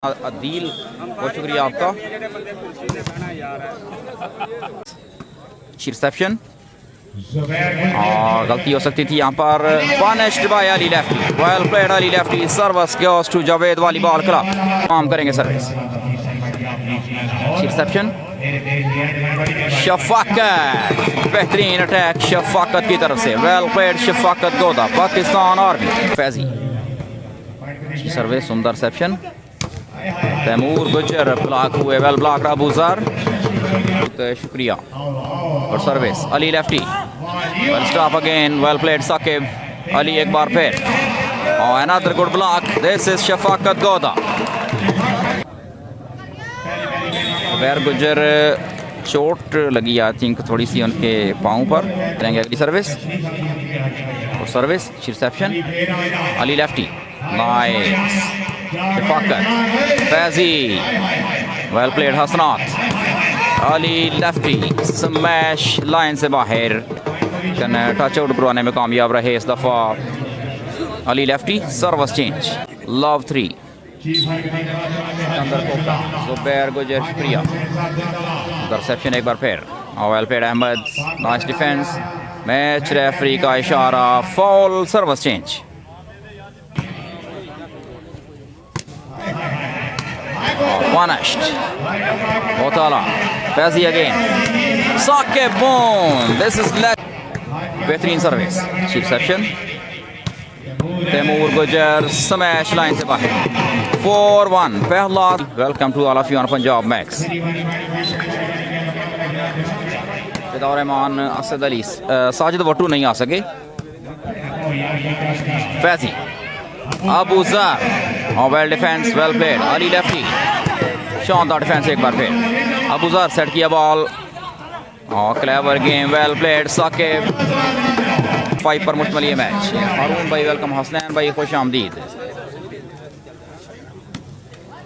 अदील, बहुत शुक्रिया आपका। रिसेप्शन और गलती हो सकती थी यहाँ पर। Punished by Ali lefty, well played Ali lefty. Service goes to Javed volleyball club. काम करेंगे सर्विस। रिसेप्शन शफाकत, बेहतरीन अटैक शफाकत की तरफ से। Well played Shafaqat Goda, Pakistan Army. Faizi service, सुंदर रिसेप्शन। तैमूर गुजर ब्लॉक हुए, वेल ब्लॉक अबूजर, शुक्रिया। और service Ali lefty, well stop again, well played Saqib Ali एक बार फिर। और another good block, this is Shafaqat Goda. वैर गुजर चोट लगी आई थिंक थोड़ी सी उनके पाँव पर। करेंगे अगली सर्विस। और service reception Ali Lefty, nice Shafaqat. Faizi, well played Hasnat Ali Lefty, smash line से बाहर, टच आउट करवाने में कामयाब रहे इस दफ़ा Ali lefty. Service change love 3 Zubair Gujar, शुक्रिया। रिसेप्शन एक बार फिर। Well played Ahmed, nice defence. Match referee का इशारा, fault. Service change. Punished. Otala. Fazzi again. Saqib, boom. This is बेहतरीन service. Reception Taimur Gujar, smash line से बाहर। 4-1 पहला। Welcome to all of you on Punjab Max. Rahman, Asad Ali, Sajid Wattoo नहीं आ सके। Faizi, Abuzar, well defence, well played Ali lefty. शानदार डिफेंस एक बार फिर। अबूजर सेट किया बॉल और clever game, well played Saqib. 5 पर मुश्तमिल ये मैच। हारून भाई वेलकम, हसनैन भाई खुश आमदीद।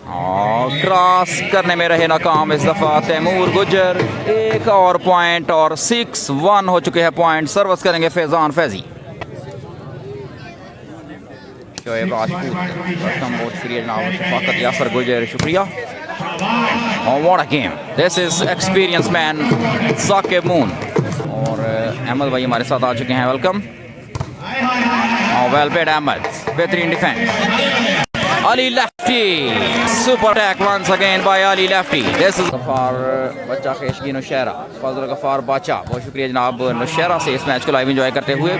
और क्रॉस करने में रहे नाकाम इस दफ़ा तैमूर गुजर। एक और पॉइंट और 6-1 हो चुके हैं पॉइंट। सर्विस करेंगे फैजान फैजी। शोएब राजपूत, शफाकत यासर गुजर, शुक्रिया। और what a game, this is experience man Saqib Moon. और अहमद भाई हमारे साथ आ चुके हैं, वेलकम। और वेल प्लेड अहमद, बेहतरीन defence. Ali Lefty, super attack once again by Ali Lefty. This is Ghaffar बच्चा खेशगी नौशहरा, फजल गफार बाचा, बहुत शुक्रिया जनाब नौशहरा से इस मैच को लाइव एंजॉय करते हुए।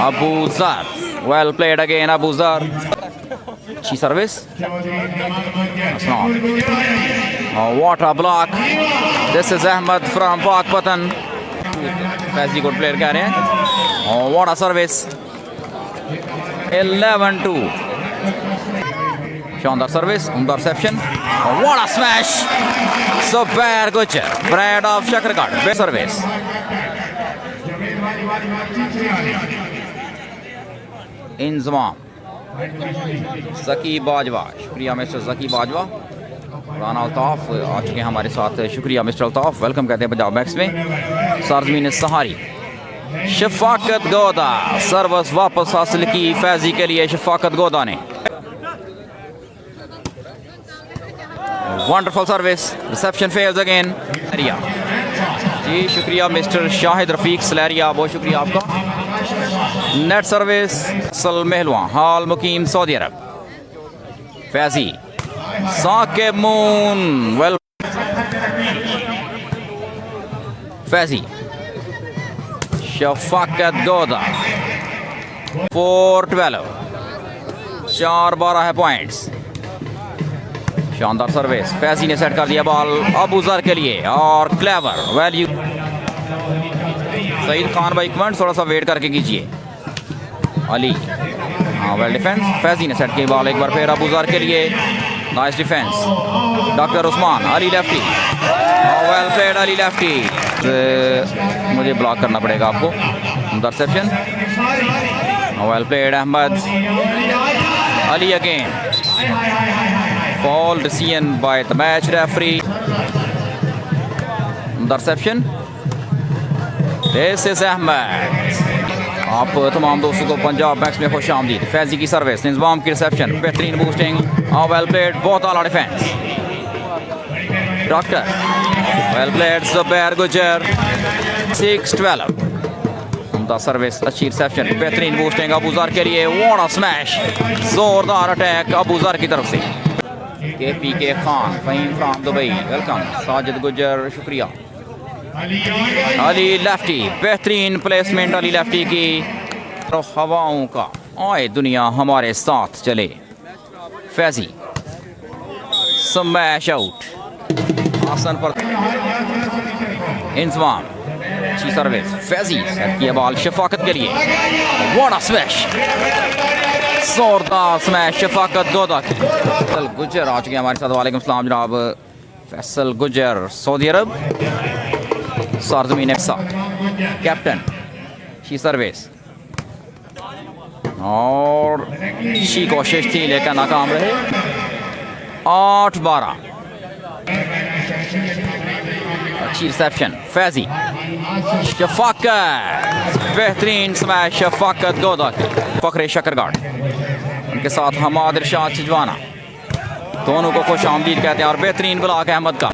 Abuzar, well played again Abuzar. अच्छी service. What a block, this is Ahmad from Pakpattan. Faizi good player कह रहे हैं। और व्हाट अ सर्विस, 11-2। शानदार सर्विस, उम्दा reception. What a smash, Zubair Gujjar, bread of Shakargarh. Service Inzamam Zaki Bajwa, शुक्रिया मिस्टर ज़की बाजवा। राना अल्ताफ़ आ चुके हैं हमारे साथ, शुक्रिया मिस्टर अल्ताफ़, वेलकम कहते हैं पंजाब मैक्स में। सरजमीन सहारी, शफाकत गोदा, सर्विस वापस हासिल की फैजी के लिए शफाकत गोदा ने। Wonderful service, reception fails again. जी शुक्रिया मिस्टर शाहिद रफीक सलैरिया, बहुत शुक्रिया आपका। नेट सर्विस सल महलवा, हाल मुकीम सऊदी अरब। फैजी, साकिब मून, वेल फैजी, शफाकत गोदा। 4-12, 4-12 है पॉइंट्स। शानदार सर्विस, फैजी ने सेट कर दिया बॉल अबूजर के लिए। और क्लेवर, वैल्यू। सईद खान भाई कमेंट थोड़ा सा वेट करके कीजिए। अली, हाँ वेल डिफेंस। फैजी ने सेट की बॉल एक बार फिर अबूजर के लिए, nice defence. Doctor Usman, Ali lefty, well played Ali lefty. मुझे ब्लॉक करना पड़ेगा आपको। Interception, well played Ahmed. Ali again, fault decision by the match referee. Interception, this is Ahmed. आप तमाम दोस्तों को पंजाब मैक्स में खुश आमदीद। फैजी की सर्विस, इंजमाम की रिसेप्शन, बेहतरीन बूस्टिंग, वेल प्लेड, बहुत आला defence. Doctor well played, Zubair गुजर 6-12। उम्दा सर्विस, अच्छी रिसेप्शन, बेहतरीन बूस्टिंग अबूज़र के लिए। व्हाट अ स्मैश, जोरदार अटैक अबूज़र की तरफ से। KPK Khan, Faheem from Dubai, welcome. Sajid Gujar, शुक्रिया। अली लेफ्टी, बेहतरीन प्लेसमेंट अली लेफ्टी की। तो हवाओं का आए दुनिया हमारे साथ चले। फैजी स्मैश आउट, आसन पर इंजमाम, अच्छी सर्विस। फैजी सेट किया बॉल शफाकत के लिए। व्हाट अ स्मैश, जोरदार स्मैश शफाकत गोदा की। फैसल गुजर आ चुके हैं हमारे साथ। वालेकुम सलाम जनाब। फैसल गुजर सऊदी अरब, सरजमीन एक्सा, कैप्टन। अच्छी सर्विस और अच्छी कोशिश थी लेकिन नाकाम रहे। 8-12, अच्छी रिसेप्शन। फैजी शफाकत, बेहतरीन स्मैश शफाकत गोदा की। फखरे शकरगाट, उनके साथ हमाद इरशाद सिजवाना, दोनों को खुश आमदीद कहते हैं। और बेहतरीन ब्लॉक अहमद का।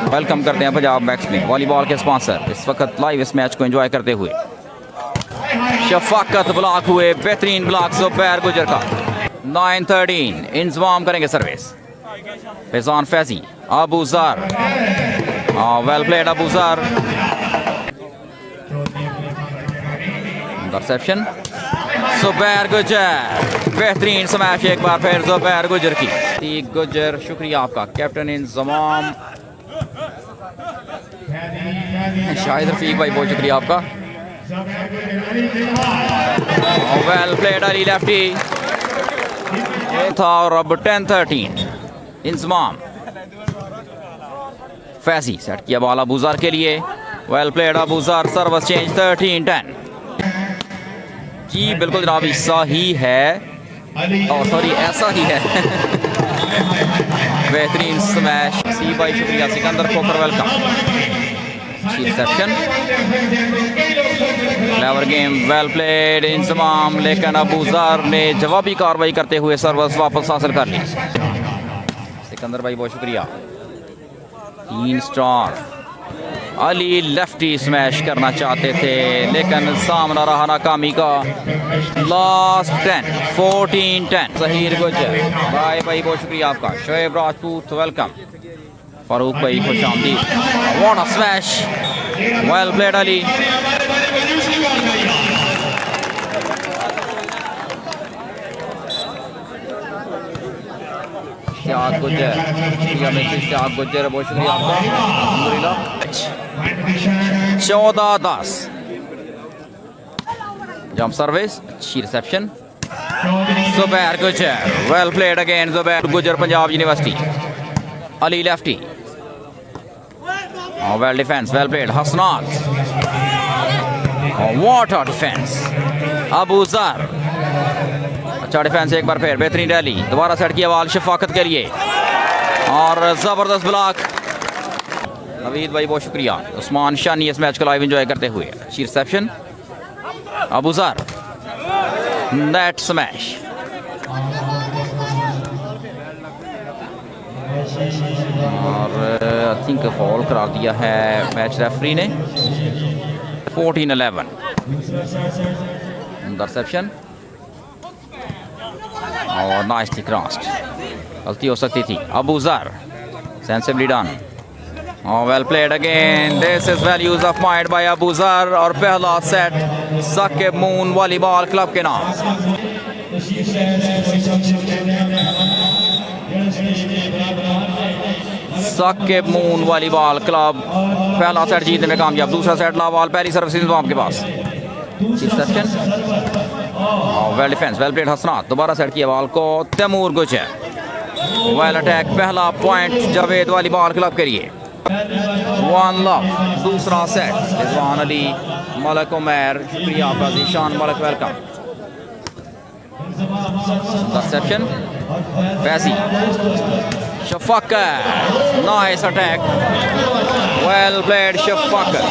वेलकम करते हैं पंजाब मैक्स में वॉलीबॉल के स्पॉन्सर इस वक्त लाइव इस मैच को एंजॉय करते हुए। शफाकत ब्लॉक हुए, बेहतरीन ब्लॉक ज़ुबैर गुजर का। 9-13, इंजमाम करेंगे service. Faizan Faizi, Abuzar, well played Abuzar. Reception, Zubair गुजर, बेहतरीन स्मैश एक बार फिर ज़ुबैर गुजर की। गुजर, शुक्रिया आपका। कैप्टन इंजमाम शाहिद रफीक भाई, बहुत शुक्रिया आपका। वेल प्लेड अली लेफ्टी था। और अब 10-13, इंजमाम। फैजी सेट किया बॉल अबूज़र के लिए। Well played Abuzar, service change 13-10। जी बिल्कुल जनाब, ऐसा ही है, सॉरी ऐसा ही है। बेहतरीन स्मैश। सी भाई शुक्रिया। Sikandar Khokhar, welcome. Reception, clever game, well played Inzamam, लेकिन अबूज़र ने जवाबी कार्रवाई करते हुए सर्विस वापस हासिल कर ली। सिकंदर भाई बहुत शुक्रिया। 3 स्टार। अली लेफ्टी स्मैश करना चाहते थे लेकिन सामना रहा नाकामी का। लास्ट 10, 14-10। ज़हीर गुजर भाई बहुत शुक्रिया आपका। शोएब राजपूत, वेलकम। फारूक भाई खुश आमदीद। What a smash, well played Ali. Ishtiaq Gujar, Ishtiaq Gujar बहुत शुक्रिया आपका। अल्हम्दुलिल्लाह। 14-10, जंप सर्विस, अच्छी reception. Zubair Gujar, well played again Zubair Gujar, Punjab university. Ali lefty, well defence, well played Hasnat. What a defence Abuzar, अच्छा डिफेंस एक बार फिर। बेहतरीन रैली, दोबारा सेट किया बॉल शफाकत के लिए और जबरदस्त ब्लॉक। नवीद भाई बहुत शुक्रिया। उस्मान शानी इस मैच को लाइव एंजॉय करते हुए। अच्छी रिसेप्शन, अबूज़र, नेट स्मैश। और आई थिंक फॉल करा दिया है मैच रेफरी ने। 14-11, इंटरसेप्शन और नाइसली क्रॉस्ड। गलती हो सकती थी। Abuzar, sensibly done. Well played again, this is well use of mind by Abuzar. और पहला set Saqib moon volleyball club के नाम। साकिब मून वॉलीबॉल क्लब पहला सेट जीतने में कामयाब। दूसरा सेट लावाल, पहली सर्विस इंजमाम के पास। Well defence, well played Hasnat. दोबारा सेट किया बॉल को तैमूर गुजर। वेल अटैक, पहला पॉइंट जावेद वॉलीबॉल क्लब के लिए। 1 लव। दूसरा सेट रिजवान अली, मलक उमैर, शुक्रिया आपका। Zeeshan Malak, welcome. Reception, Faizi Shafaqat, nice attack, well played Shafaqat.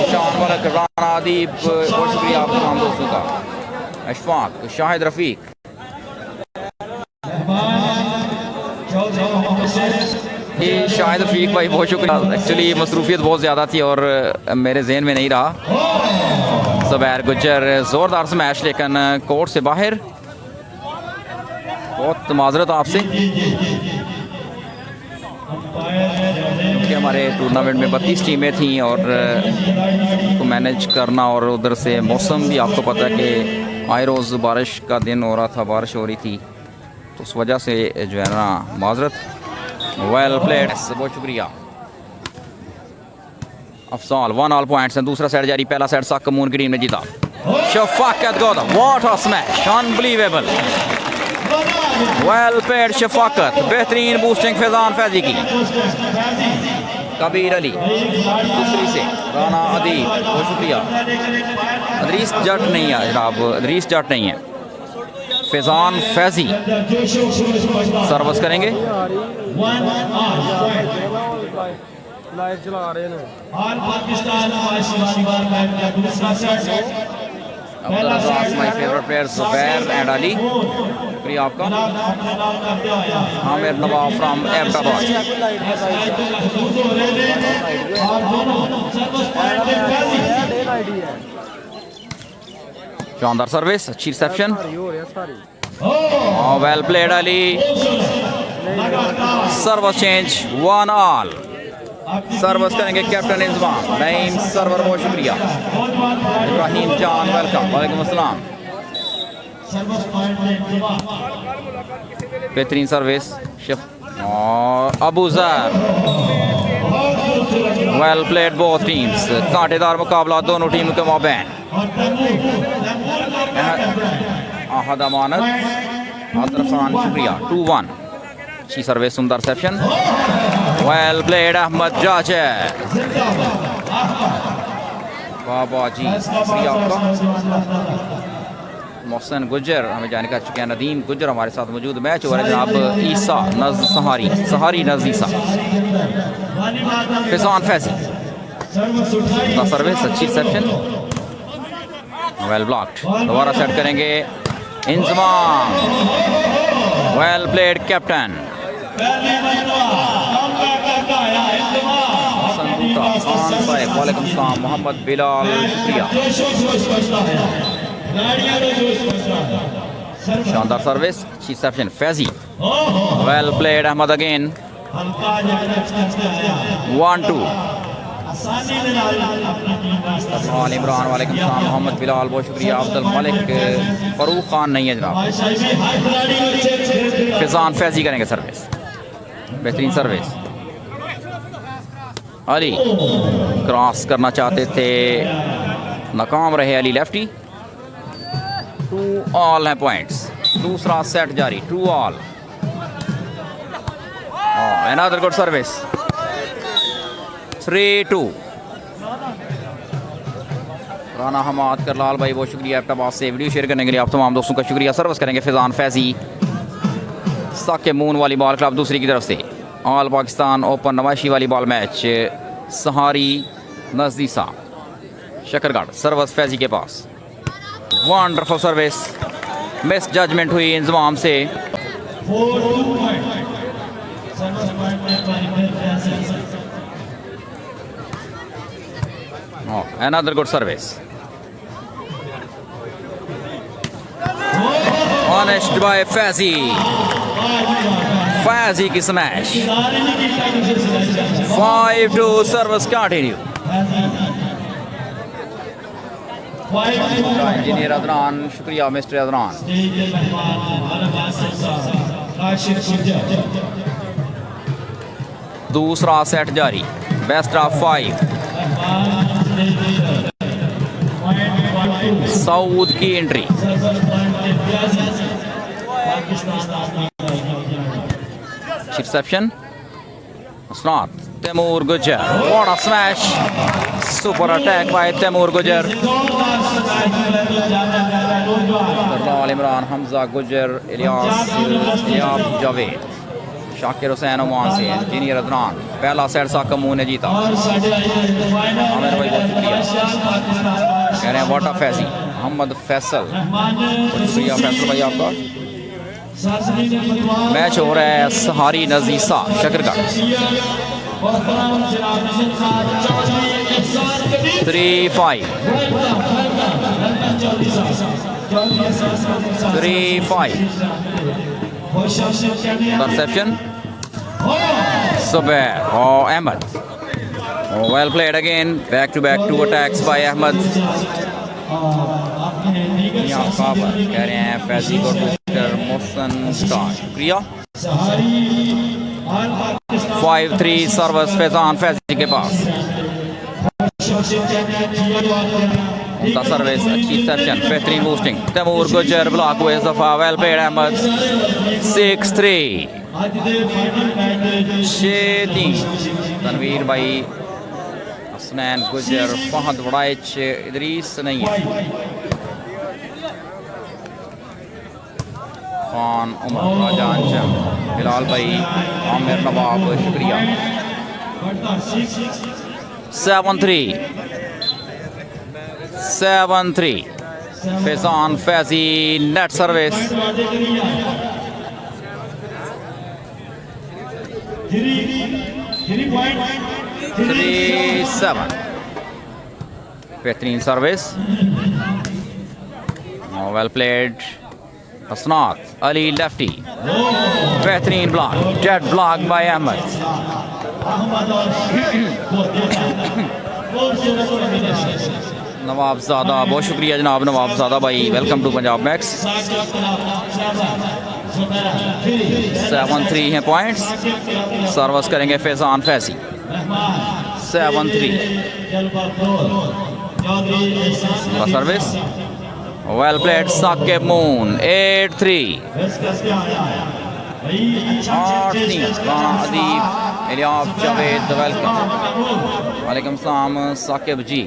शान मलिक, राना अदीब, बहुत शुक्रिया आप तमाम दोस्तों का। अशफाक, शाहिद रफीक, शाहिद रफीक भाई बहुत शुक्रिया। एक्चुअली मसरूफियत बहुत ज़्यादा थी और मेरे जहन में नहीं रहा। ज़ुबैर गुज्जर, ज़ोरदार स्मैश लेकिन कोर्ट से बाहर। बहुत माजरत आपसे, क्योंकि हमारे टूर्नामेंट में 32 टीमें थीं और को मैनेज करना, और उधर से मौसम भी आपको पता है कि आए रोज़ बारिश का दिन हो रहा था, बारिश हो रही थी, तो उस वजह से जो है ना माजरत। वेल प्लेड, बहुत शुक्रिया अफसाल। 1 ऑल पॉइंट्स हैं। दूसरा सेट जारी, पहला सेट साक कमून की टीम ने जीता। Shafaqat Goda, what a smash, unbelievable, well played Shafaqat. बेहतरीन बूस्टिंग फैजान फैजी की। कबीर अली दूसरी से, राना अदीब, बहुत शुक्रिया। अदरीस जट नहीं है जनाब, अदरीस जट नहीं है। फैजान फैजी सर्विस करेंगे। लाइव चला रहे हैं और पाकिस्तान दूसरा set my favourite player Zubair and Ali, शुक्रिया आपका। आमिर नवाब फ्रॉम एबटाबाद, शानदार सर्विस, अच्छी reception, well played Ali. Service change, 1 all. Service करेंगे कैप्टन इंजमाम नईम सरवर, बहुत शुक्रिया। इब्राहिम जान, वेलकम, वालेकुम अस्सलाम। बेहतरीन सर्विस और अबू ज़र, वेल प्लेड बोथ टीम्स। कांटेदार मुकाबला दोनों टीमों के माबैन। अहद अमानत, अदरफान, शुक्रिया। 2-1, अच्छी सर्विस, सुंदर रिसेप्शन, वेल प्लेड अहमद जाजे, बाबा जी, शुक्रिया आपका। मोहसिन गुज्जर हमें जाने का चुके हैं। नदीम गुज्जर हमारे साथ मौजूद। मैच हो रहा है जनाब ईसा नज़ सहारी, सहारी नज़ ईसा। फैजान फैजी, सर्विस, अच्छी रिसेप्शन, वेल ब्लॉक्ड। दोबारा सेट करेंगे इंजमाम, वेल प्लेड कैप्टन। वालेकुम सलाम, मोहम्मद बिलाल, शुक्रिया। शानदार सर्विस, अच्छी reception, Faizi, well played Ahmad again. 1-2, Imran, वालेकुम सलाम, मोहम्मद बिलाल, बहुत शुक्रिया। अब्दुल मलिक, फरूक खान नहीं है जनाब। फैजान फैजी करेंगे सर्विस, बेहतरीन सर्विस। अली क्रॉस करना चाहते थे, नाकाम रहे अली लेफ्टी। 2 ऑल हैं पॉइंट्स। दूसरा सेट जारी, 2 all. Another good service, 3-2। Rana Hammad Karlal भाई, बहुत शुक्रिया एबटाबाद से वीडियो शेयर करने के लिए आप तमाम दोस्तों का शुक्रिया। सर्विस करेंगे फैजान फैजी, साके मून वाली बॉल क्लब दूसरी की तरफ से। ऑल पाकिस्तान ओपन नवाशी वाली बॉल मैच, सहारी नजदीसा शकरगढ़। सर्विस फैजी के पास, वंडरफुल सर्विस, मिस जजमेंट हुई इंजमाम से। Another good service, honest by Faizi, Faizi की smash. 5-2, service continue. Engineer Adnan, शुक्रिया मिस्टर अदनान। दूसरा सेट जारी, बेस्ट ऑफ 5। सऊद की एंट्री, रिसेप्शन, स्नॉट, Taimur Gujjar, what a smash, super attack by Taimur Gujjar. Imran, Hamza Gujjar, Ilyas Javed, Shakir Hussain Oman से, इंजीनियर अदनान। पहला सेट साकमू ने जीता। आमिर भाई बहुत शुक्रिया, कह रहे हैं वाटा फैजी। मोहम्मद फैसल, बहुत शुक्रिया फैसल भाई आपका। मैच हो रहा है सहारी नजीसा Shakargarh. 3-5 Perception. Zubair or Ahmed. Oh, well played again. Back to back 2 attacks by Ahmed. कह रहे हैं फैजी को बूस्टर मोहसन स्टार शुक्रिया। 5-3 सर्विस फैजान फैजी के पास। सर्विस अच्छी सेक्शन, बेहतरीन बूस्टिंग। तैमूर गुजर ब्लॉक हुए दफा। Well played Ahmad. 6-3 6-3 तनवीर भाई, हसनैन गुजर, फहद वड़ाइच, इदरीस नहीं है, खान उमर राजा अंजम, बिलाल भाई, आमिर नवाब शुक्रिया। 7-3 फैजान फैजी नेट सर्विस। 3-7 बेहतरीन service. Well played Hasnat Ali lefty, बेहतरीन block, dead block by Ahmed. Nawabzada, बहुत शुक्रिया जनाब नवाबजादा भाई, वेलकम टू पंजाब मैक्स। 7-3 हैं पॉइंट्स। सर्विस करेंगे Faizan Faizi. 7-3 service. Well played Saqib Moon. 8-3 Rana Adeeb, Ilyas Javed, welcome. वालेकुम सलाम साकिब जी।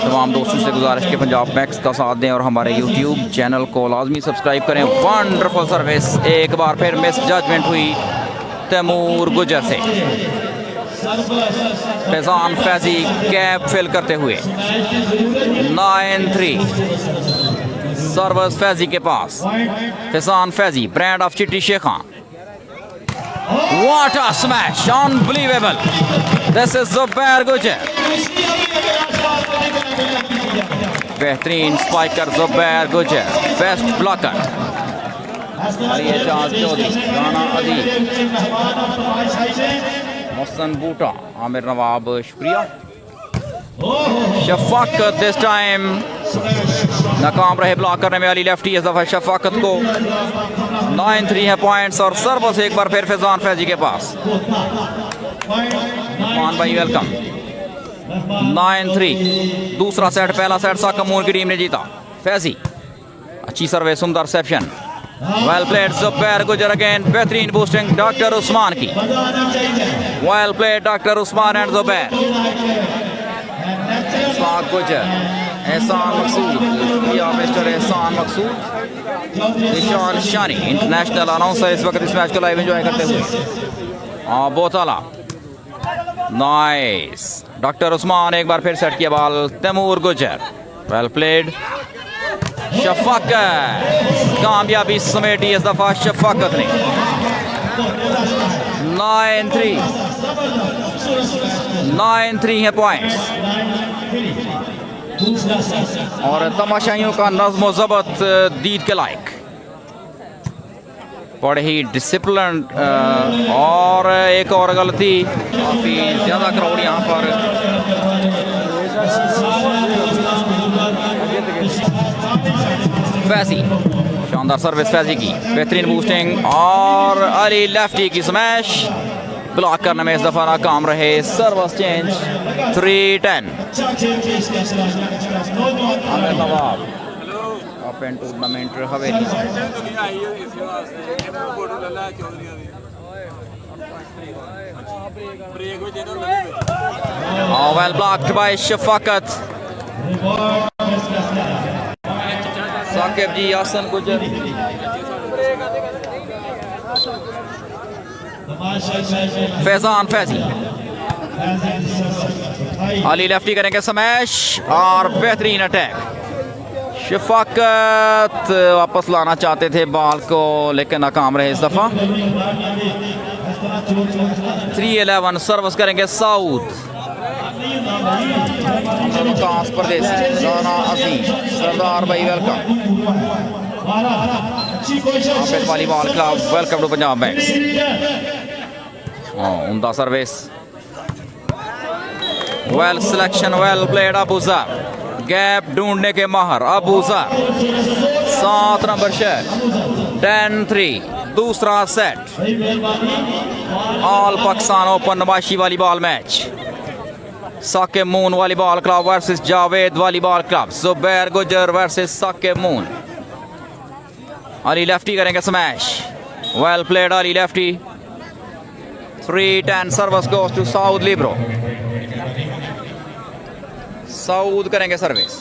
तमाम दोस्तों से गुजारिश के पंजाब मैक्स का साथ दें और हमारे यूट्यूब चैनल को लाजमी सब्सक्राइब करें। वंडरफुल सर्विस, एक बार फिर मिस जजमेंट हुई तैमूर गुजर से। फैजान फैजी कैप फिल करते हुए। 9-3 सर्विस फैजी के पास। Faizan Faizi, brand of Chitti Shekha. What a smash! Unbelievable! This is Zubair Gujar. बेहतरीन स्पाइकर जुबैर गुजर, बेस्ट ब्लॉकर। एजाज चौधरी, राना अदीब, मोहसन बूटा, आमिर नवाब शुक्रिया। शफाकत दिस टाइम नाकाम रहे ब्लॉक करने में अली लेफ्टी। इस दफा शफाकत को। 9-3 है पॉइंट्स और सर्विस एक बार फिर फैजान फैजी के पास। मान भाई वेलकम। 9-3 दूसरा सेट, पहला सेट साकमून की टीम ने जीता। फैजी अच्छी सर्विस, सुंदर रिसेप्शन। वेल प्लेड जुबैर गुजर अगेन, बेहतरीन बूस्टिंग डॉक्टर उस्मान की। Well played doctor Usman and Zubair. गुजर, एहसान मकसूद, मिस्टर एहसान मकसूद। निशान शानी इंटरनेशनल अनाउंसर इस वक्त इस मैच को लाइव एंजॉय करते हुए। बहुत आला, नाइस। डॉक्टर उस्मान एक बार फिर सेट किया बॉल। तैमूर गुजर, वेल प्लेड। शफाकत कामयाबी समेटी इस दफा शफाकत ने। 9-3 है पॉइंट्स और तमाशाइयों का नज़्म व ज़ब्त दीद के लायक। बड़े ही डिसिप्लिन और एक और गलती, काफ़ी ज़्यादा क्राउड यहाँ पर। फैजी, शानदार सर्विस फैजी की, बेहतरीन बूस्टिंग और अली लेफ्टी की स्मैश। ब्लॉक करने में इस दफा नाकाम रहे। Service change. 3-10 Amir Nawab Open Tournament Haveli. Well blocked by Shafaqat. Saqib ji, Hasan Gujjar, Faizan Faizi, Ali Lefty करेंगे स्मैश और बेहतरीन अटैक। शफाकत वापस लाना चाहते थे बॉल को लेकिन नाकाम रहे इस दफा। 3-11 सर्विस करेंगे साउथ। परदेसी राना अजीम, सरदार भाई welcome. Volleyball club welcome to Punjab Banks. उमदा service, well selection, well played. Abuzar gap ढूंढने के माहर। Abuzar 7 number shirt. 10-3 दूसरा set. All Pakistan Open Nabashi volleyball match. Saqib moon volleyball club versus Javed volleyball club. Zubair Gujjar versus Saqib Moon. Ali Lefty करेंगे smash, well played Ali Lefty. 3-10 service goes to south libero. South करेंगे service,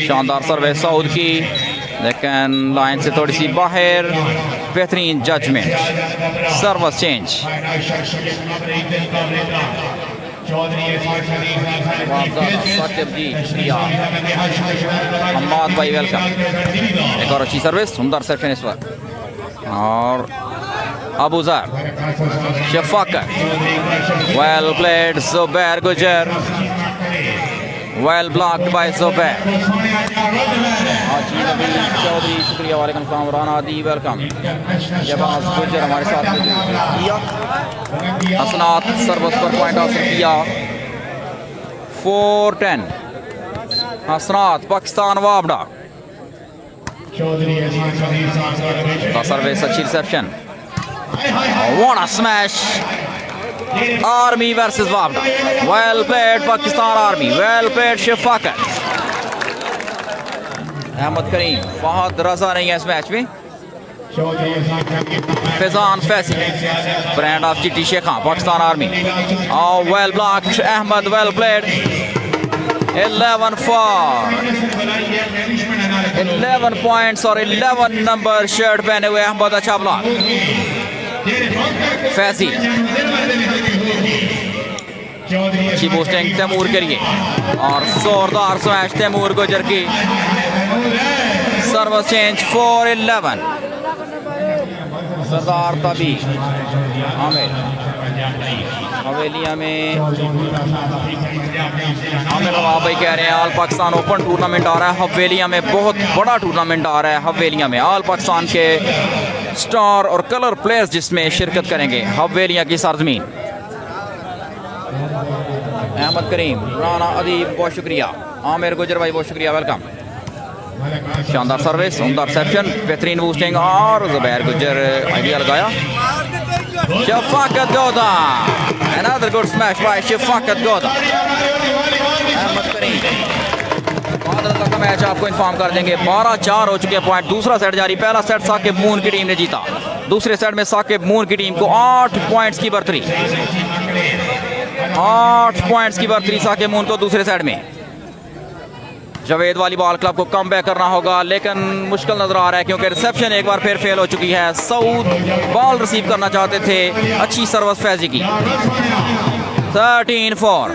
शानदार service south की, लेकिन line से थोड़ी सी बाहर। बेहतरीन जजमेंट। Service change. साकिब जी शुक्रिया। अम्माद भाई वेलकम। एक और अच्छी सर्विस, सुंदर सेशन इस पर। और Abuzar, Shafaqat, well played. Zubair Gujar, well blocked by Zubair. Chaudhry शुक्रिया, वालेकुम सलाम। राना दी वेलकम। जबाज गुजर हमारे साथ में। हसनात सर्विस पर पॉइंट हासिल किया। 4-10 हसनात पाकिस्तान वाबड़ा। सर्विस अच्छी reception. What a smash! Army versus Wabda. Well played Pakistan Army. Well played Shafaqat. Ahmad Karim, Fahad Raza नहीं है इस मैच में। Faizan Faizi, brand of Chitti Sheikhan Pakistan Army. Well blocked Ahmad, well played. 11 points और 11 नंबर शर्ट पहने हुए अहमद। अच्छा ब्लॉक फैजी। अच्छी पोस्टिंग तैमूर के लिए और जोरदार स्मैश तैमूर गुजर की। Service change 4-11। सरदार तभी आमिर हवेलिया में। आमिर भाई कह रहे हैं ऑल पाकिस्तान ओपन टूर्नामेंट आ रहा है हवेलिया में। बहुत बड़ा टूर्नामेंट आ रहा है हवेलिया में। ऑल पाकिस्तान के स्टार और कलर प्लेयर्स जिसमें शिरकत करेंगे हवेलिया की सरजमीन। अहमद करीम, राना अदीब बहुत शुक्रिया। आमिर गुजर भाई बहुत शुक्रिया, वेलकम। शानदार सर्विस, उमदा रिसेप्शन, बेहतरीन बूस्टिंग और जुबैर गुजर आइडिया लगाया। Shafaqat Goda, another good smash by Shafaqat Goda. Ahmad Karim, का मैच आपको इन्फॉर्म कर देंगे। 12-4 हो चुके पॉइंट। दूसरा सेट जारी। पहला सेट साकिब मून की टीम ने जीता। दूसरे सेट में साकिब मून की टीम को 8 पॉइंट्स की बढ़तरी। 8 पॉइंट्स की बढ़तरी साकिब मून को दूसरे सेट में। जावेद वॉलीबॉल क्लब को कम बैक करना होगा लेकिन मुश्किल नजर आ रहा है क्योंकि रिसेप्शन एक बार फिर फेल हो चुकी है। साउथ बॉल रिसीव करना चाहते थे। अच्छी सर्विस फैजी की। 13-4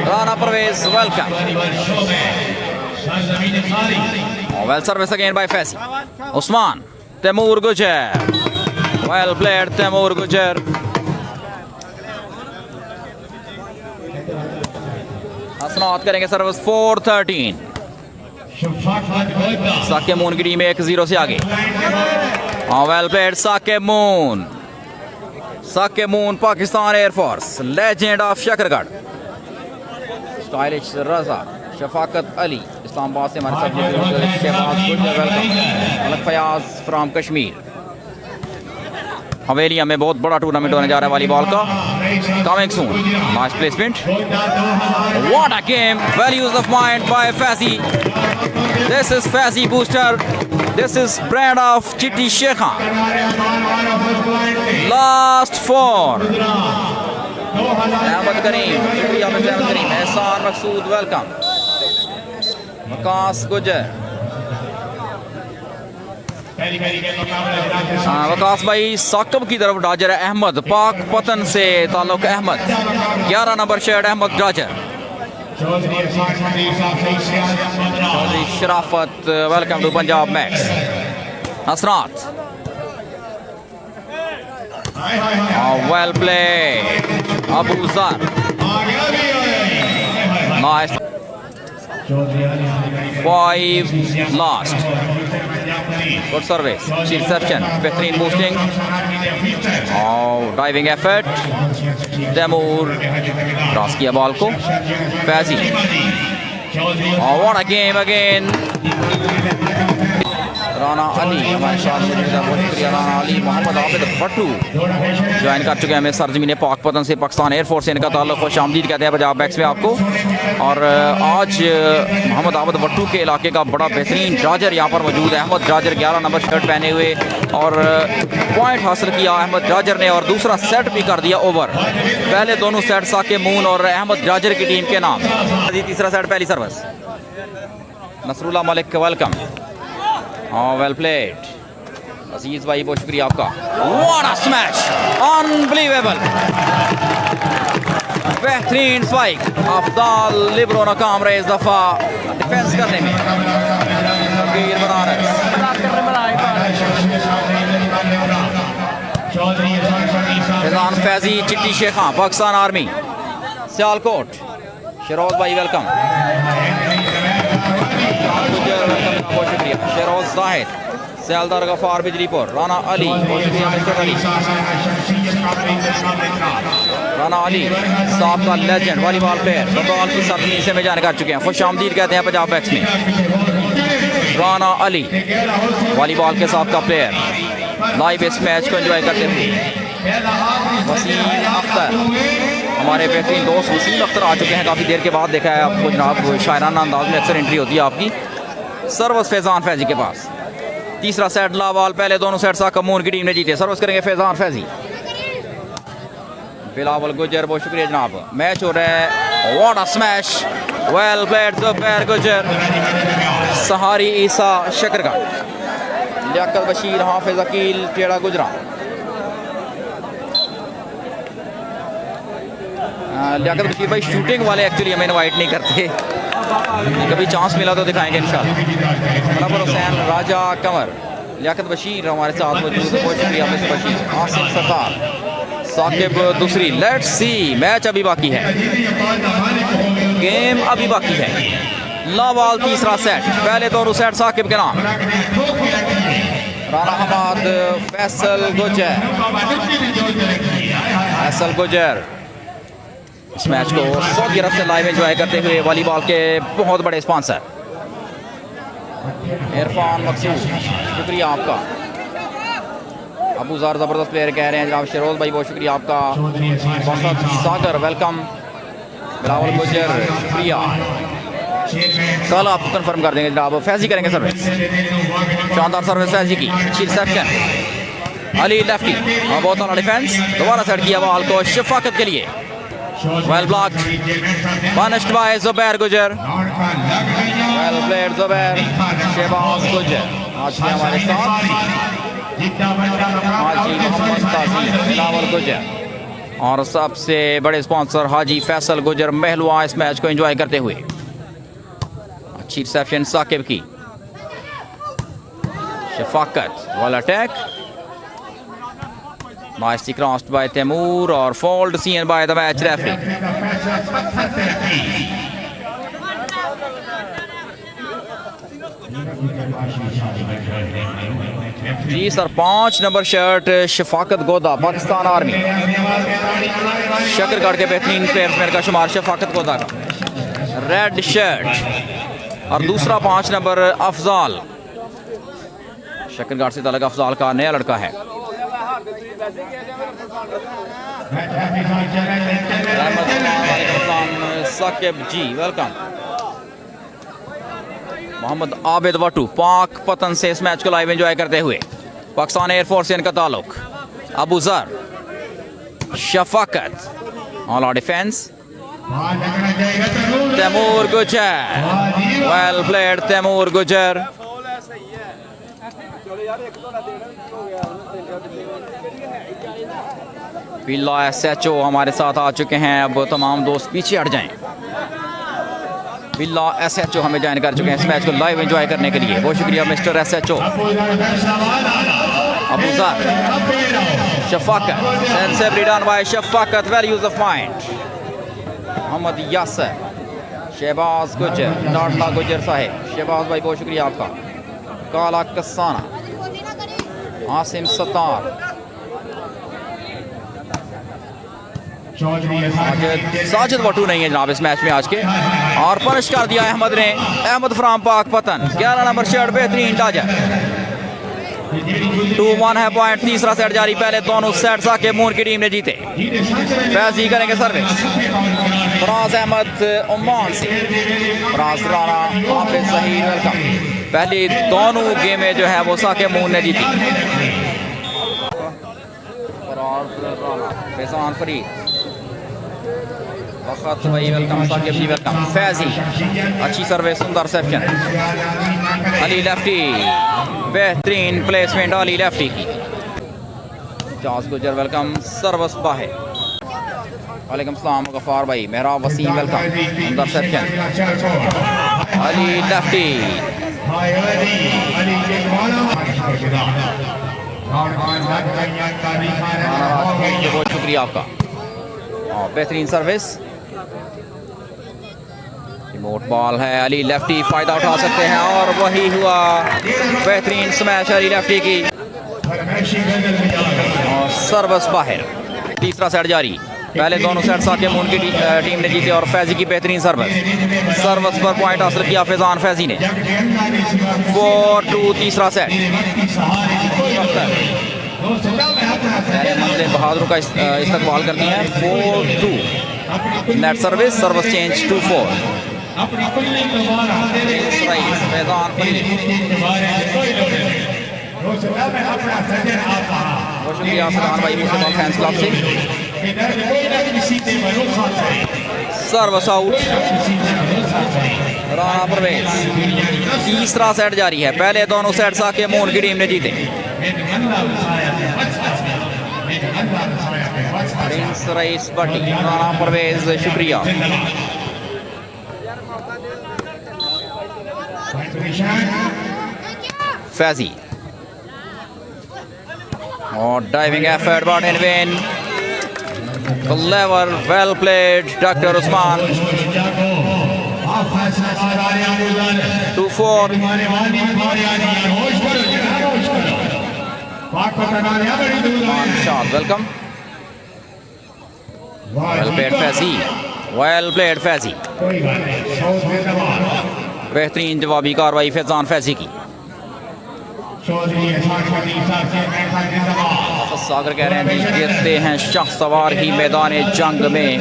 Rana Parvez welcome. Well service again by Faizi. Usman, Taimur गुजर, वेल प्लेड तैमूर गुजर। हसनात करेंगे सर्विस 4-13। साकिब मून की टीम 1-0 से आगे। Well played Saqib Moon. Saqib Moon Pakistan Air Force, legend of Shakargarh. Stylish Raza, Shafaqat Ali Islamabad से हमारे साथ। फयाज फ्रॉम कश्मीर। हवेलिया में बहुत बड़ा टूर्नामेंट होने जा रहा है वॉलीबॉल का। Coming soon. Last placement. What a game. Well use of mind bye Faizi. This is Faizi booster. This is brand of Chitti Shekha. Last 4। Ahmad करीम, शुक्रिया अहमद करीम। एहसान मकसूद वेलकम। मकास गुजर, वकास भाई साकब की तरफ डाजर है अहमद, पाक पतन से ताल्लुक Ahmad, 11 number shirt Ahmad Dajar. Chaudhry Sharafat welcome to Punjab Max. Hasrat well play Abuzar nice 5 last good service reception बेहतरीन बूस्टिंग और डाइविंग एफर्ट तैमूर क्रॉस किया बॉल को फैजी और what a game again Rana Ali हमारे साथ बहुत शुक्रिया राना अली। मोहम्मद आबिद भट्टू ज्वाइन कर चुके हैं हमें सरजमीन पाक पतन से पाकिस्तान एयरफोर्स से इनका ताल्लुक खुश आमदीद कहते हैं पंजाब बैक्स में आपको। और आज मोहम्मद आबिद भट्टू के इलाके का बड़ा बेहतरीन ड्राजर यहाँ पर मौजूद है। अहमद ड्राजर 11 नंबर शर्ट पहने हुए और पॉइंट हासिल किया अहमद ड्राजर ने और दूसरा सेट भी कर दिया ओवर। पहले दोनों सेट साके मून और अहमद ड्राजर की टीम के नाम। तीसरा सेट पहली service Nasrullah Malik welcome. Oh, well played. Aziz भाई बहुत शुक्रिया आपका। What a smash! Unbelievable! बेहतरीन स्पाइक अफदाल लिब्रो नाकाम रहे इस दफा डिफेंस करने में। फैजान फैजी चिट्टी शेखा पाकिस्तान आर्मी सियालकोट। शरोज भाई वेलकम। बहुत शुक्रिया शेरोज जाहिद सैलदार गफार बिजलीपुर राना अली बहुत शुक्रिया मिस्टर अली। राना अली साहब का लेजेंड वॉलीबॉल प्लेयर बतौर की सरजमीन से में जाने कर चुके हैं। खुश आमदीद कहते हैं पंजाब बैक्स में। राना अली वॉलीबॉल के साथ का प्लेयर लाइव इस मैच को एंजॉय करते हुए। वसीम अख्तर हमारे बेहतरीन दोस्त वसीम अख्तर आ चुके हैं काफ़ी देर के बाद। देखा है आपको जनाब शायराना अंदाज में अक्सर एंट्री होती है आपकी। सर्वस फैजान फैजी के पास तीसरा सेट लावाल। पहले दोनों सेट साकमून की टीम ने जीते। सर्वस करेंगे फैजान फैजी। बिलावल गुजर बहुत शुक्रिया जनाब। मैच हो रहा है। What a smash well played Zubair गुजर सहारी ईसा शकरगढ़ लियाकत बशीर हाफिज अकील टेढ़ा गुजरा। लियाकत बशीर भाई शूटिंग वाले एक्चुअली हमें इनवाइट नहीं करते, कभी चांस मिला तो दिखाएंगे इंशाल्लाह। मनवर हुसैन राजा कंवर लियाकत बशीर हमारे साथ मौजूद। बहुत शुक्रिया मिस्टर बशीर। आसिफ सरकार साकिब दूसरी। लेट्स सी मैच अभी बाकी है, गेम अभी बाकी है। लावाल तीसरा सेट। पहले दोनों सेट साकिब के नाम। राना हमाद फैसल गुजर। फैसल गुजर इस मैच को सऊदी अरब से लाइव एंजॉय करते हुए वॉलीबॉल के बहुत बड़े स्पॉन्सर इरफान मकसूद शुक्रिया आपका। अबू ज़र ज़बरदस्त प्लेयर कह रहे हैं जनाब। शरोज भाई बहुत शुक्रिया आपका। वसत सागर वेलकम। बिलावल गुजर शुक्रिया। कल आप कंफर्म कर देंगे जनाब। फैजी करेंगे सर्विस, शानदार सर्विस फैजी की। रिसेप्शन अली लेफ्टी और बहुत सारा डिफेंस। दोबारा सेट किया बॉल को शफाकत के लिए। Well blocked, punished by Zubair Gujar. Well played Zubair. Shahbaz गुजर आज भी हमारे साथ। हाजी मोहम्मद ताज़ी बिलावल गुजर और सबसे बड़े स्पॉन्सर हाजी फैसल गुजर महलवा इस मैच को एंजॉय करते हुए। अच्छी रिसेप्शन साकिब की। शफाकत वाला attack nicely crossed by Taimur or fault seen by the match referee. जी sir 5 number shirt Shafaqat Goda Pakistan army Shakargarh के बेहतरीन प्लेयर का शुमार शफाकत गोदा का रेड शर्ट और दूसरा 5 नंबर अफजाल शकरगढ़ से ताल्लुक अफजाल का नया लड़का है। साकिब जी वेलकम। मोहम्मद आबिद वटू पाक पतन से इस मैच को लाइव एंजॉय करते हुए। पाकिस्तान एयरफोर्स से इनका ताल्लुक। Abuzar Shafaqat all out defence. Taimur गुजर वेल प्लेड तैमूर गुजर बिल्ला SHO हमारे साथ आ चुके हैं। अब तमाम दोस्त पीछे हट जाएं। बिल्ला SHO हमें ज्वाइन कर चुके हैं इस मैच को लाइव एंजॉय करने के लिए। बहुत शुक्रिया mister SHO। Abuzar Shafaqat sensibly done by Shafaqat, well use of mind. Mohammad Yasir, Shahbaz Gujjar, Datla गुजर साहिब, शहबाज भाई बहुत शुक्रिया आपका। काला कसाना, आसिम सत्तार, साजिद वटू नहीं है जनाब इस मैच में आज के, और पनिश कर दिया अहमद ने। अहमद फ्राम पाक पतन 11 नंबर शर्ट, बेहतरीन डाजर। 2-1 है पॉइंट। तीसरा सेट जारी। पहले दोनों सेट साके मून की टीम ने जीते। फैजी करेंगे सर्विस। फराज अहमद ओमान से, फराज राना, हाफिज जहीर वेलकम। पहली दोनों गेमें जो है वो साके मून ने जीती। फराज राना, फैजान फरीद, वक़्त भाई वेलकम, साकिब जी वेलकम। फैजी अच्छी सर्विस, सुंदर सेप्शन। अली लेफ्टी, बेहतरीन प्लेसमेंट अली लेफ्टी की। जाज गुजर वेलकम, सर्वस बाहे, वालेकुम सलाम गफार भाई, मेहराब वसीम वेलकम, सुंदर सेप्शन। अली लेफ्टी, बहुत शुक्रिया आपका। बेहतरीन सर्विस, रिमोट बॉल है। अली लेफ्टी फायदा उठा सकते हैं और वही हुआ। बेहतरीन स्मैश अली लेफ्टी की और सर्वस बाहर। तीसरा सेट जारी। पहले दोनों सेट साके मून की टीम ने जीते और फैजी की बेहतरीन सर्वस पर पॉइंट हासिल किया फैजान फैजी ने। 4-2 तीसरा सेट। पहले बहादुर का इस्तेमाल करती हैं। 4-2 net service, service change 2-4। Faizan Farid, बहुत शुक्रिया सलाम भाई मुसलमान फैंस क्लब से। Service out, Rana Parvez. तीसरा सेट जारी है। पहले दोनों सेट साके मून की टीम ने जीते। प्रिंस रईस बटी, राणा परवेज शुक्रिया। फैजी और diving effort but in when. Clever, well played doctor Usman. 2-4। Welcome, well played Faizi, well played Faizi. बेहतरीन जवाबी कार्रवाई फैजान फैजी की। सागर कह रहे हैं जी गिरते हैं शाह सवार ही मैदान जंग में,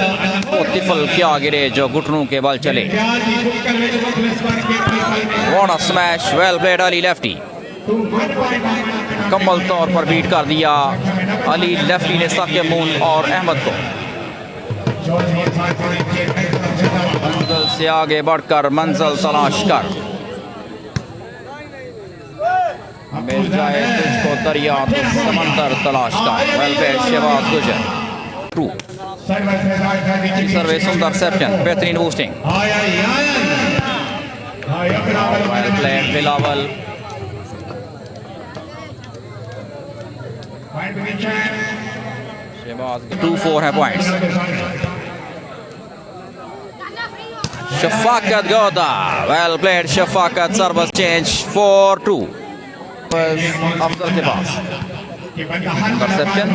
वो तिफल क्या गिरे जो घुटनों के बल चले। What a smash, well played Ali lefty. मुकम्मल तौर पर बीट कर दिया अली लेफ्टी ने साके मून और अहमद को। मंजिल से आगे बढ़कर मंजिल तलाश कर, मिल जाए तुझको दरिया तो समंदर तलाश कर। वेल प्लेड शहबाज गुजर। ट्रू सर्विस, सुंदर सेप्शन, बेहतरीन बूस्टिंग। Well played Bilawal. 2-4 है points. Shafaqat Goda, well played Shafaqat, service change 4-2 Afzal के पास। इंटरसेप्शन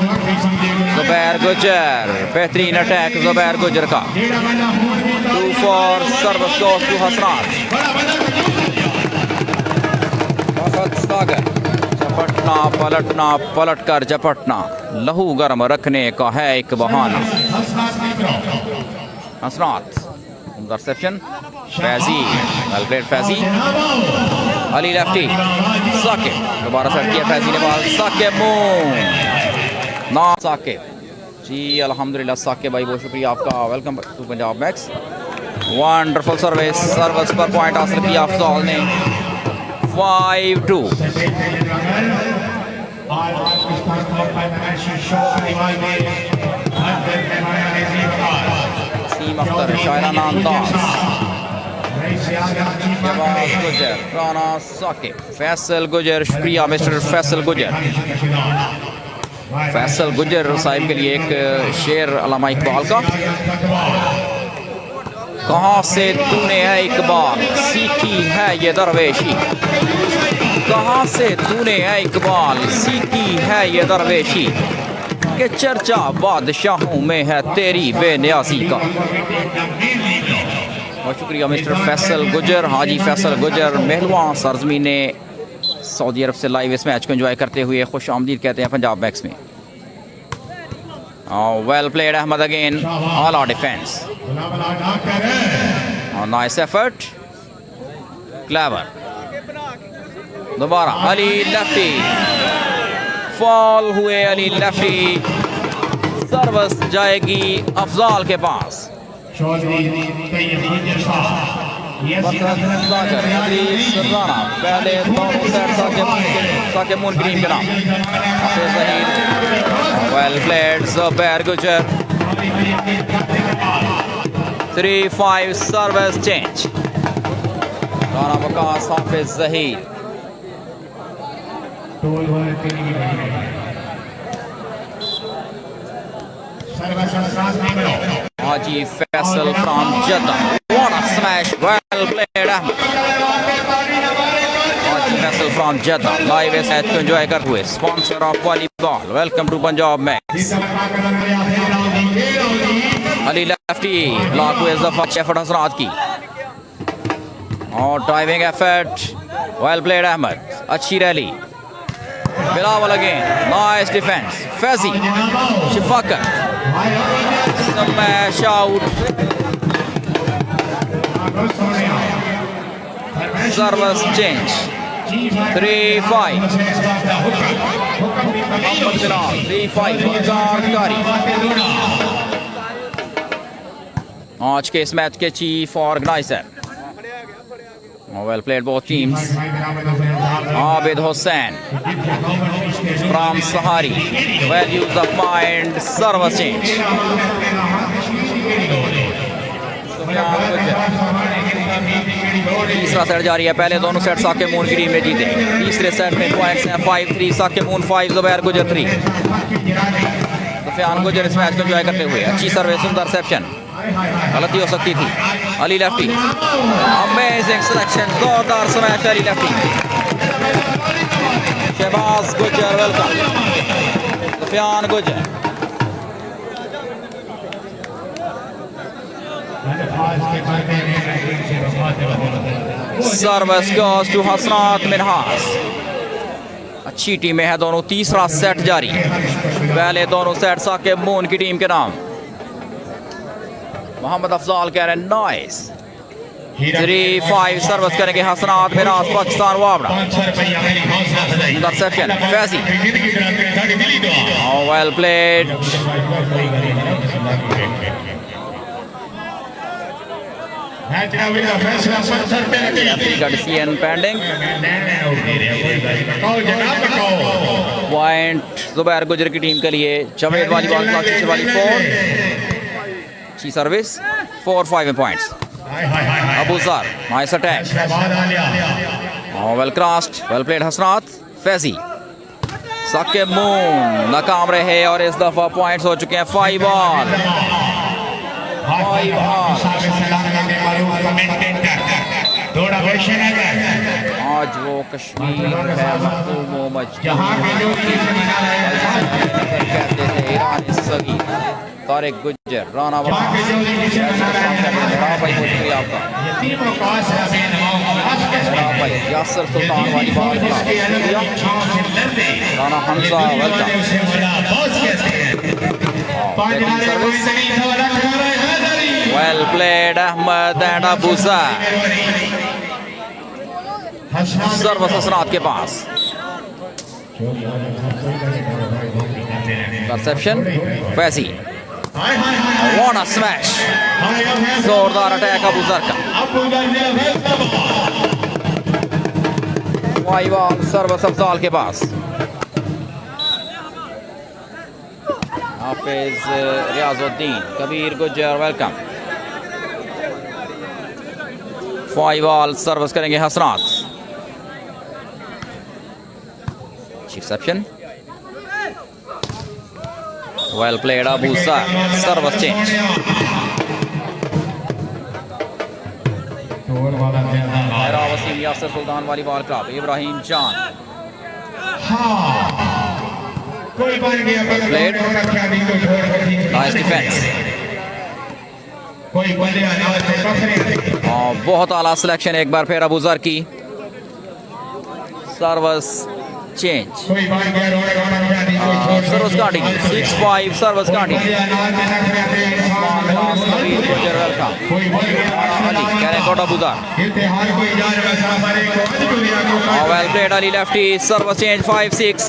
जुबैर गुजर, बेहतरीन अटैक जुबैर गुजर का। 2-4 सर्विस गोस टू हसनात। सागर झपटना पलटना, पलट कर झपटना, लहू गर्म रखने का है एक बहाना। Hasnat, interception. Faizi, well played Faizi. Ali Lefty, साके दोबारा सेट किया फैजी ने बॉल। साके मून ना साके जी, अल्हम्दुलिल्लाह साके भाई बहुत शुक्रिया आपका। Welcome to Punjab Max. Wonderful service, service पर पॉइंट हासिल किया अफजाल ने। 5-2 सीम अख्तर, शायराना अंदाज, शहबाज गुजर, राना साकिब, फैसल गुजर, शुक्रिया मिस्टर फैसल गुजर। फैसल गुजर साहिब के लिए एक शेर अल्लामा इकबाल का। कहाँ से तूने है इकबाल सीखी है ये दरवेशी, कहाँ से तूने है इकबाल सीखी है ये दरवेशी, कि चर्चा बादशाहों में है तेरी बेनियासी का। बहुत शुक्रिया मिस्टर फैसल गुजर, हाजी फैसल गुजर। महलवा सरजमीन सऊदी अरब से लाइव इस मैच को एंजॉय करते हुए खुश आमदीद कहते हैं पंजाब मैक्स में। Well played Ahmad again, all our defence, nice effort, clever. दोबारा अली लेफ्टी, फॉल हुए अली लेफ्टी, सर्विस जाएगी अफजाल के पास। पहले साकिब मून ग्रीन के नाम। Well played Zubair Gujar, 3-5 service change. Rana Waqas, Hafiz Zaheer. Haji Faisal from Jeddah, what a smash, well played Ahmed। Haji Faisal from Jeddah live इस match को enjoy करते हुए, sponsor of volleyball, welcome to Punjab Max. Ali lefty, block हुए दफा शेफर्ड हसरात की, और driving effort, well played Ahmed, अच्छी rally. Bilawal again, nice defence, Faizi, शिफाकर, smash out, service change, 3-5। Mohammad Bilal, 3-5 Qari. आज के इस मैच के chief organiser, well played both teams. Abid Hussain from Sahari, well use of mind, service change. तीसरा सेट जारी है, पहले दोनों सेट साकिब मून की टीम ने जीते। तीसरे सेट में पॉइंट्स हैं 5-3 साकिब मून 5, ज़ुबैर गुजर 3। सुफियान गुजर इस मैच को एंजॉय करते हुए, अच्छी सर्विस, सुंदर रिसेप्शन, गलती हो सकती थी। अली लेफ्टी, अमेजिंग सिलेक्शन, जोरदार स्मैश अली लेफ्टी। शहबाज गुजर, वेलकम। सुफियान गुजर, सर्विस गोज टू हसनात मिनहास। अच्छी टीमें हैं दोनों। तीसरा सेट जारी, पहले दोनों सेट साकिब मून की टीम के नाम। मोहम्मद अफजाल कह रहे हैं नाइस, 3-5 सर्विस करेंगे Hasnat Minhas, Pakistan Wawra. Interception, Faizi, well played. Decision pending, point Zubair Gujar की टीम के लिए। जवेद वाली बॉल, वाली 4, अच्छी service, 4-5 points. Abu Zar, nice attack, well crossed, well played Hasnat. Faizi, Saqib Moon नाकाम रहे और इस दफा पॉइंट्स हो चुके हैं 5 ऑल। आज वो कश्मीर है कहते थे, ईरान सगी। तारिक गुजर, राना भाई, बहुत शुक्रिया आपका। भाई यासर सुल्तान वाली बात, Rana Hamza, welcome. Well played Ahmed and Abu Zar. Service Hasnat के पास, perception, Faizi, what a smash, जोरदार अटैक अबू ज़र का। वाई बॉल सर्विस अफजाल के पास। Hafiz Riazuddin, Kabir Gujjar welcome. 5 ball service करेंगे Hasnat. Reception well played Abu Zar, service change. Waseem Yasir Sultan वाली बॉल क्लब, इब्राहिम जान प्लेड, नाइस डिफेंस। बहुत आला सिलेक्शन एक बार फिर अबू जर की। Service change, service continue, 6-5 service continue. Well played Ali lefty, service change 5-6।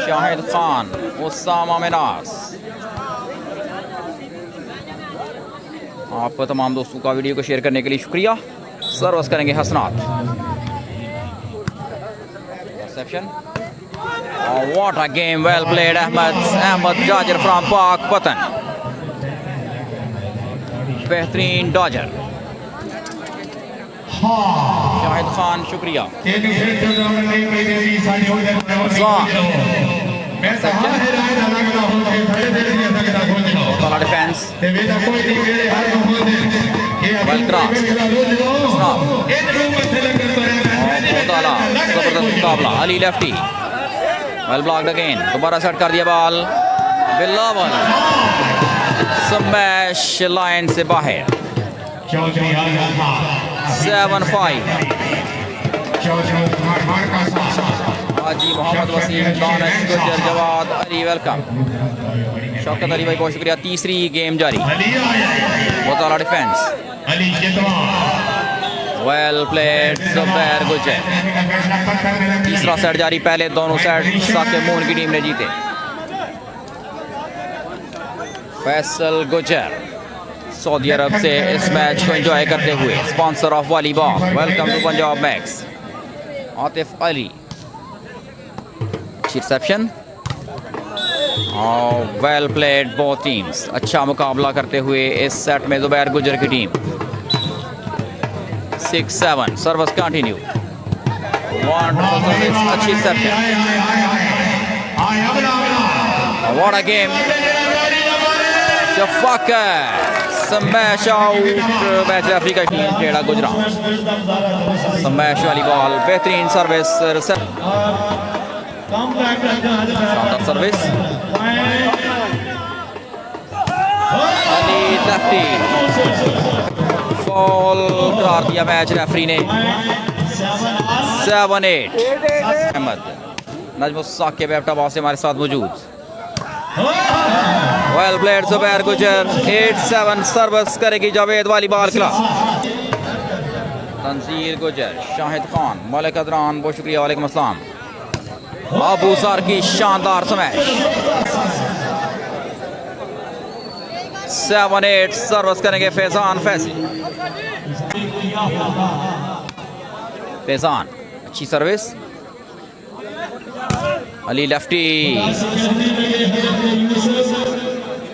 Shahid Khan, Usama Minas. आप तमाम दोस्तों का वीडियो को शेयर करने के लिए शुक्रिया। सर्विस करेंगे Hasnat. Reception, what a game, well played Ahmed Jazir from Pakpattan, बेहतरीन डॉजर। शाहिद खान शुक्रिया। डिफेंस, जबरदस्त मुकाबला। Ali lefty, well blocked again, दोबारा सेट कर दिया बॉल। बिलावल स्मैश लाइन से बाहर। 7-5। हाजी मोहम्मद वसीम, दानिश गुज्जर, जवाद अली वेलकम। शौकत अली भाई बहुत शुक्रिया। तीसरी गेम जारी। बहुत आला defence, well played Zubair Gujjar. तीसरा सेट जारी, पहले दोनों सेट साके मून की टीम ने जीते। फैसल गुज्जर सऊदी अरब से इस मैच को एंजॉय करते हुए, sponsor of volleyball, welcome to Punjab Max. Atif Ali, reception, well played both teams. अच्छा मुकाबला करते हुए इस सेट में जुबैर गुज्जर की टीम। 6-7 service continue. अच्छी reception, what a game. Shafqat smash out, match referee का टीम टेढ़ा गुजरा। स्मैश वाली बॉल, बेहतरीन service, service. Ali lefty, foul करार दिया मैच रेफरी ने। 7-8। अहमद नजमुस साकिब एबटाबाद से हमारे साथ मौजूद। Well played Zubair Gujjar. 8-7 service करेगी जावेद वाली बॉल क्लब। तंजीर गुज्जर, शाहिद खान, मलिक अदरान बहुत शुक्रिया, वालेकुम अस्सलाम। अबू सर की शानदार स्मैश। 7-8 सर्विस करेंगे फैजान फैजी। फैजान अच्छी service. Ali lefty,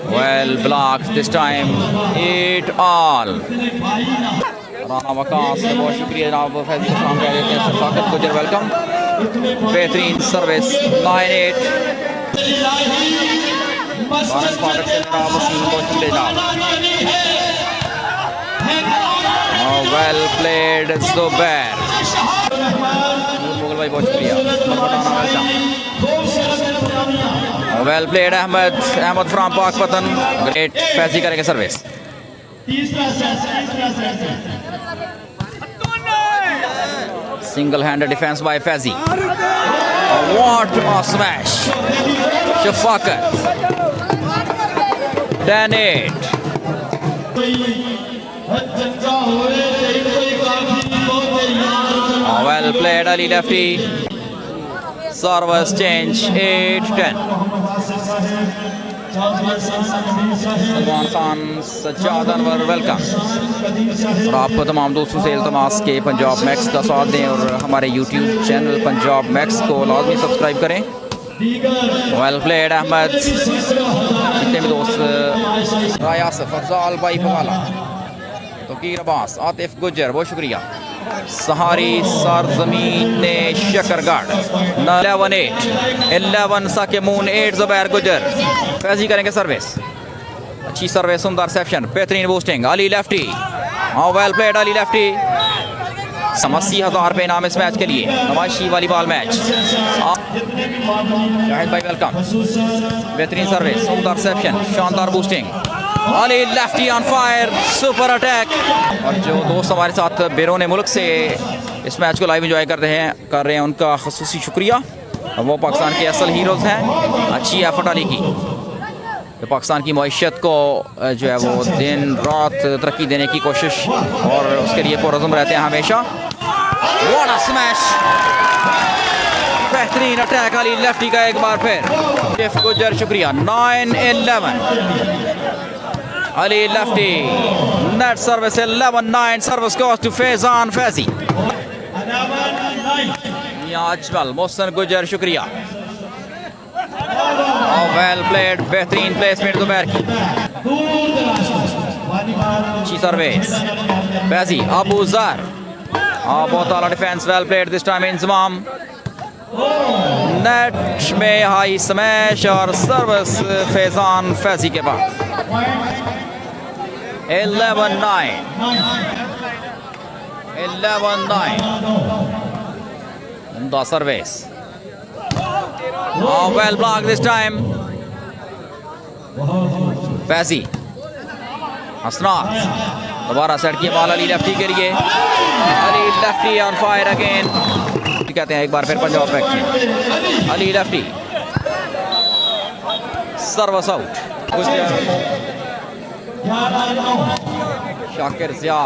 well blocked this time. 8-all। Rana Waqas से बहुत शुक्रिया जनाब। फैजी इस्लाम कह देते हैं शफाकत गुज्जर वेलकम। बेहतरीन सर्विस। 9-8। फाटक से जनाब वसीम बहुत शुक्रिया जनाब। Well played Zubair. मुगल भाई बहुत शुक्रिया। वेल प्लेड अहमद फ्रॉम पाक पतन। ग्रेट। फैजी करेंगे service. Single handed defence bye Faizi. What a smash. Shafqat. 10-8। Well played Ali lefty, service change. 8-10। Salman Khan, Sajjad Anwar welcome. और आपको तमाम दोस्तों से इल्तमास के पंजाब मैक्स का साथ दें और हमारे यूट्यूब चैनल पंजाब मैक्स को लाजमी सब्सक्राइब करें। वेल प्लेड अहमद, जितने भी दोस्त राय आसिफ, अफजाल भाई पवाला, तोकीर अब्बास, आतिफ गुजर, बहुत शुक्रिया। सहारी सरजमीन शकरगढ़ 11 साकिमून 8 जुबैर गुजर। फैजी करेंगे सर्विस, अच्छी सर्विस, सुंदर रिसेप्शन, बेहतरीन boosting. Ali lefty, well played Ali lefty. 80,000 रुपये इनाम इस मैच के लिए। नवाशी वॉलीबॉल मैच। शाहिद भाई वेलकम, बेहतरीन सर्विस, सुंदर रिसेप्शन, शानदार boosting. Ali lefty on fire, super attack. और जो दोस्त हमारे साथ बैरून मुल्क से इस मैच को लाइव एंजॉय कर रहे हैं उनका ख़ुसूसी शुक्रिया। वो पाकिस्तान के असल हीरोज़ हैं। अच्छी एफर्ट अली की, तो पाकिस्तान की मईशत को जो है वो दिन रात तरक्की देने की कोशिश, और उसके लिए पुरज़म रहते हैं हमेशा। व्हाट अ स्मैश, बेहतरीन अटैक अली लेफ्टी का एक बार फिर। शेफ गुजर शुक्रिया। 9-11 Ali lefty, net service 11-9, service goes to Faizan Faizi. Ajmal Mohsin Gujjar शुक्रिया। वेल प्लेड, बेहतरीन प्लेसमेंट दोपहर की, अच्छी सर्विस। फैजी अबू जर, बहुत आला defence, well played this time. Inzamam net में हाई स्मैश और सर्विस फैजान फैजी के पास। 11-9 उम्दा service. Well block this time. Faizi Hasnat, दोबारा सेट किया बॉल अली लेफ्टी के लिए। Ali lefty on fire again, कहते हैं एक बार फिर पंजाब बैक में। Ali lefty, service out. Shakir Zia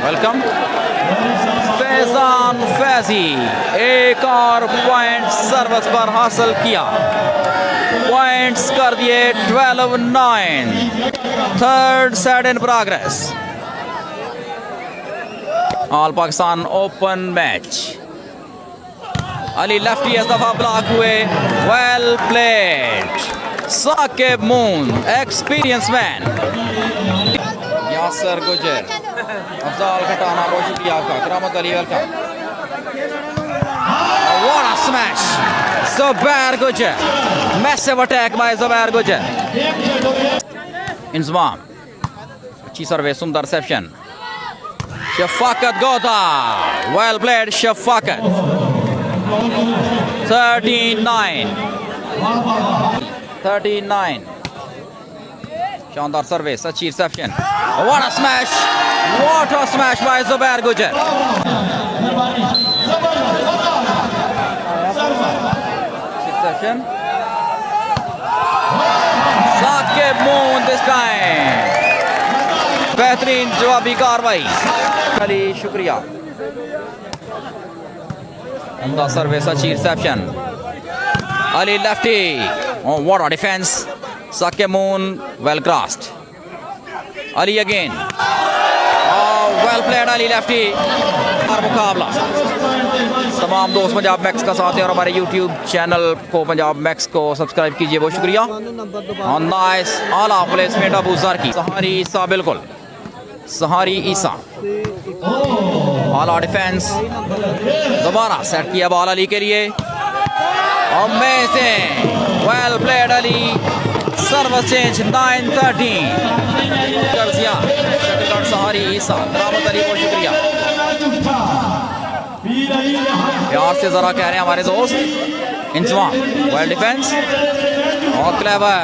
welcome. Faizan Faizi एक और पॉइंट सर्विस पर हासिल किया। पॉइंट्स कर दिए 12-9। Third set in progress. All Pakistan open match. Ali lefty इस दफा ब्लॉक हुए। Well played Saqib Moon, experience man. Yasir Gujar, Afzal Khatana, बहुत शुक्रिया आपका। Karamat Ali welcome. What a smash, Zubair Gujar, massive attack by Zubair गुजर। इंजमाम, अच्छी सर्विस, सुंदर reception. Shafqat Goda, well played Shafqat. 13-9 शानदार सर्विस, अच्छी reception. What a smash, what a smash by Zubair Gujar. Reception, Saqib Moon this time. बेहतरीन जवाबी कार्रवाई अली, शुक्रिया। उम्दा सर्विस, अच्छी reception. Ali lefty, what a defence. Saqib Moon well crossed. Ali again, well played Ali lefty. और मुकाबला तमाम दोस्त पंजाब मैक्स का साथ है, और हमारे यूट्यूब चैनल को पंजाब मैक्स को सब्सक्राइब कीजिए, बहुत शुक्रिया। नाइस आला प्लेसमेंट अबू जर की। सहारी ईसा, बिल्कुल सहारी ईसा, आला डिफेंस। दोबारा सेट किया बॉल अली के लिए। Amazing, well played Ali. Service change 9-13। सहारी ईसा, करामत अली, बहुत शुक्रिया। प्यार से जरा कह रहे हैं हमारे दोस्त। इंजमाम, वेल डिफेंस और क्लेवर,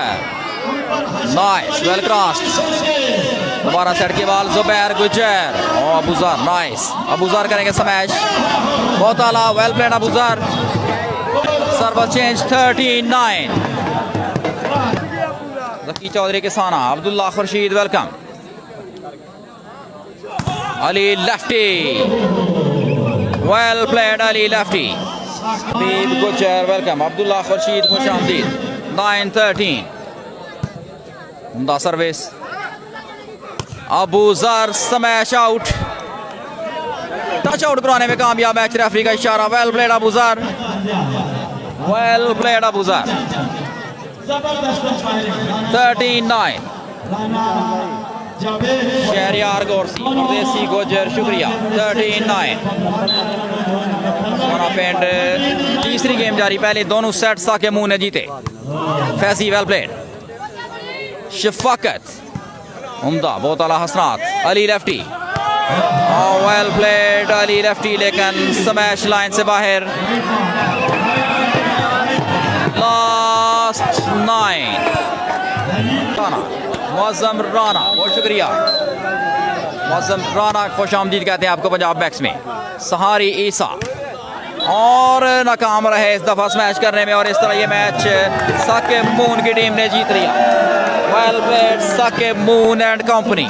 नाइस, वेल क्रॉस्ड। दोबारा सेट की बॉल जुबैर गुजर और अबूजर, नाइस। अबूजर करेंगे स्मैश, बहुत आला, well played Abuzar. Service change 13-9। Zaki Chaudhry के साना, Abdullah Khurshid welcome. Ali lefty, well played Ali lefty. Habib Gujar welcome. Abdullah Khurshid खुश आमदीद। 9-13 उम्दा service. Abuzar smash out, touch out कराने में कामयाब। मैच रेफरी का इशारा। Well played Abuzar. Well played Abuzar. जबरदस्त फायरिंग 39 जावेद शहरियार गौरसी परदेसी गुजर शुक्रिया 39 सोना पेंट। तीसरी गेम जारी, पहले दोनों सेट साके मुंह ने जीते। Faizi well played. शफाकत उम्दा, बहुत आला Hasnat. Ali lefty well played Ali lefty, लेकिन स्मैश लाइन से बाहर। लास्ट 9 राना मौजम राना, बहुत शुक्रिया मौजम राना, खुश आमदीद कहते हैं आपको पंजाब मैक्स में। सहारी ईसा और नाकाम रहे इस दफ़ा स्मैश करने में, और इस तरह ये मैच साकिब मून की टीम ने जीत लिया। Well played Saqib Moon and company.